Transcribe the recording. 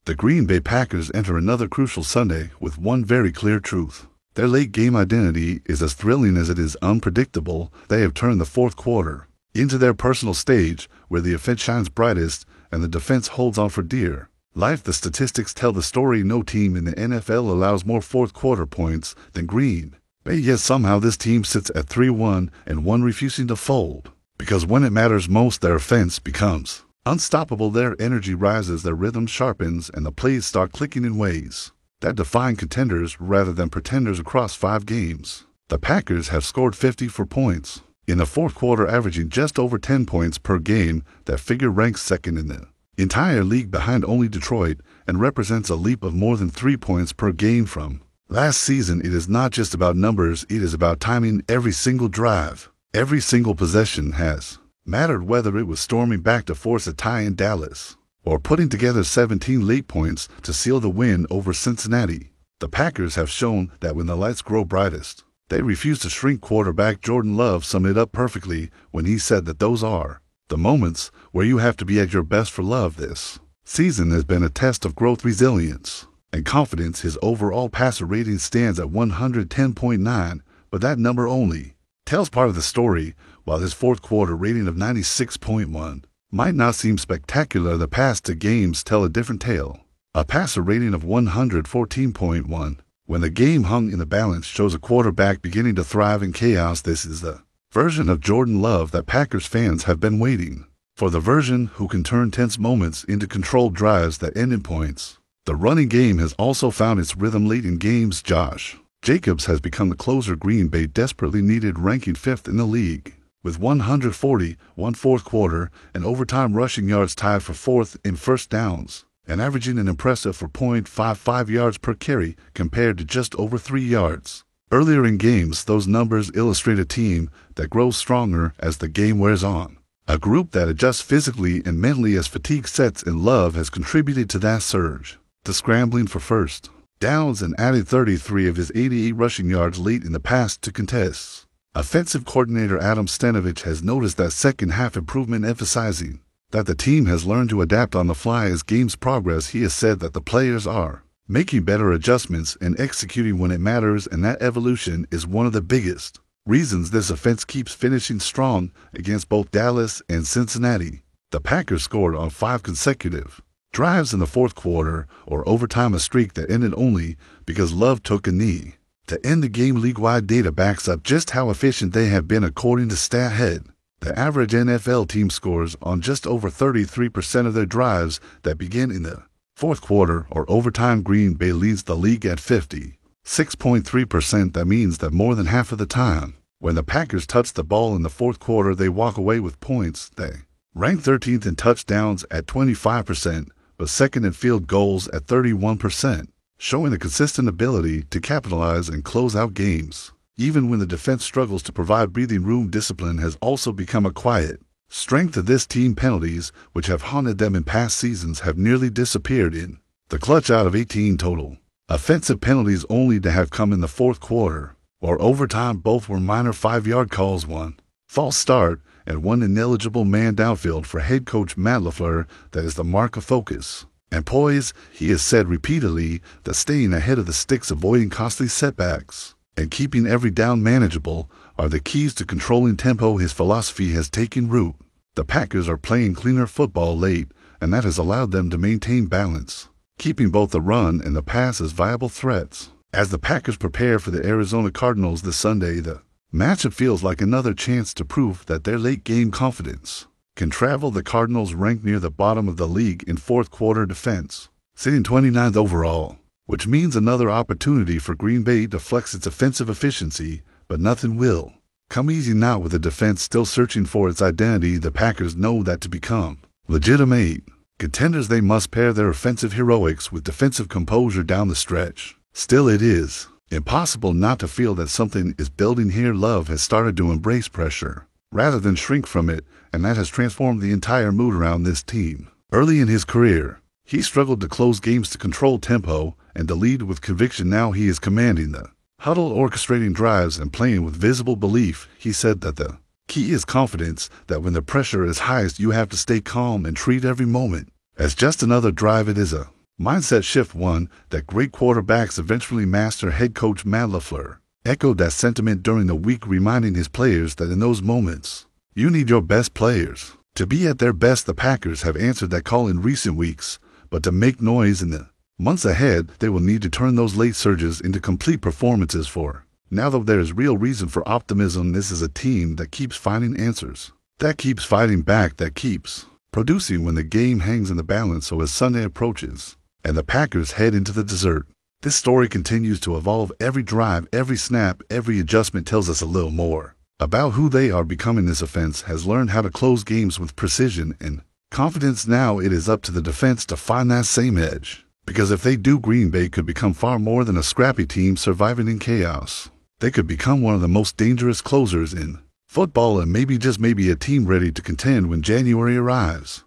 The Green Bay Packers enter another crucial Sunday with one very clear truth. Their late-game identity is as thrilling as it is unpredictable. They have turned the fourth quarter into their personal stage where the offense shines brightest and the defense holds on for dear life. The statistics tell the story. No team in the NFL allows more fourth-quarter points than Green Bay, yet somehow this team sits at 3-1 and one refusing to fold. Because when it matters most, their offense becomes unstoppable. Their energy rises, their rhythm sharpens, and the plays start clicking in ways that define contenders rather than pretenders. Across 5 games, the Packers have scored 54 points in the fourth quarter, averaging just over 10 points per game. That figure ranks second in the entire league behind only Detroit and represents a leap of more than 3 points per game from last season. It is not just about numbers, it is about timing. Every single drive, every single possession has mattered, whether it was storming back to force a tie in Dallas or putting together 17 late points to seal the win over Cincinnati. The Packers have shown that when the lights grow brightest, they refuse to shrink. Quarterback Jordan Love summed it up perfectly when he said that those are the moments where you have to be at your best. For Love, this season has been a test of growth, resilience, and confidence. His overall passer rating stands at 110.9, but that number only tells part of the story. While his fourth quarter rating of 96.1 might not seem spectacular, the past 2 games tell a different tale. A passer rating of 114.1, when the game hung in the balance, shows a quarterback beginning to thrive in chaos. This is the version of Jordan Love that Packers fans have been waiting for, the version who can turn tense moments into controlled drives that end in points. The running game has also found its rhythm late in games. Josh Jacobs has become the closer Green Bay desperately needed, ranking 5th in the league with 141 fourth quarter and overtime rushing yards, tied for 4th in first downs, and averaging an impressive 4.55 yards per carry compared to just over 3 yards earlier in games. Those numbers illustrate a team that grows stronger as the game wears on, a group that adjusts physically and mentally as fatigue sets in. Love has contributed to that surge, to scrambling for first downs, and added 33 of his 88 rushing yards late in the past 2 contests. Offensive coordinator Adam Stenavich has noticed that second-half improvement, emphasizing that the team has learned to adapt on the fly as games progress. He has said that the players are making better adjustments and executing when it matters, and that evolution is one of the biggest reasons this offense keeps finishing strong against both Dallas and Cincinnati. The Packers scored on 5 consecutive drives in the fourth quarter or overtime, a streak that ended only because Love took a knee to end the game. League-wide data backs up just how efficient they have been. According to StatHead, the average NFL team scores on just over 33% of their drives that begin in the fourth quarter or overtime. Green Bay leads the league at 56.3%. That means that more than half of the time when the Packers touch the ball in the fourth quarter, they walk away with points. They rank 13th in touchdowns at 25%, but second in field goals at 31%. Showing a consistent ability to capitalize and close out games, even when the defense struggles to provide breathing room. Discipline has also become a quiet strength of this team. Penalties, which have haunted them in past seasons, have nearly disappeared in the clutch. Out of 18 total offensive penalties, only to have come in the fourth quarter or overtime. Both were minor 5-yard calls, 1 false start, and 1 ineligible man downfield. For head coach Matt LaFleur, that is the mark of focus and poise. He has said repeatedly that staying ahead of the sticks, avoiding costly setbacks, and keeping every down manageable are the keys to controlling tempo. His philosophy has taken root. The Packers are playing cleaner football late, and that has allowed them to maintain balance, keeping both the run and the pass as viable threats. As the Packers prepare for the Arizona Cardinals this Sunday, the matchup feels like another chance to prove that their late-game confidence can travel. The Cardinals rank near the bottom of the league in fourth quarter defense, sitting 29th overall, which means another opportunity for Green Bay to flex its offensive efficiency, but nothing will come easy now with the defense still searching for its identity. The Packers know that to become legitimate contenders, they must pair their offensive heroics with defensive composure down the stretch. Still, it is impossible not to feel that something is building here. Love has started to embrace pressure rather than shrink from it, and that has transformed the entire mood around this team. Early in his career, he struggled to close games, to control tempo, and to lead with conviction. Now he is commanding the huddle, orchestrating drives, and playing with visible belief. He said that the key is confidence, that when the pressure is highest, you have to stay calm and treat every moment as just another drive. It is a Mindset shift 1. That great quarterbacks eventually master. Head coach Matt LaFleur echoed that sentiment during the week, reminding his players that in those moments, you need your best players to be at their best. The Packers have answered that call in recent weeks, but to make noise in the months ahead, they will need to turn those late surges into complete performances. For now, though, there is real reason for optimism. This is a team that keeps finding answers, that keeps fighting back, that keeps producing when the game hangs in the balance. So as Sunday approaches and the Packers head into the desert, this story continues to evolve. Every drive, every snap, every adjustment tells us a little more about who they are becoming. This offense has learned how to close games with precision and confidence. Now it is up to the defense to find that same edge, because if they do, Green Bay could become far more than a scrappy team surviving in chaos. They could become one of the most dangerous closers in football, and maybe, just maybe, a team ready to contend when January arrives.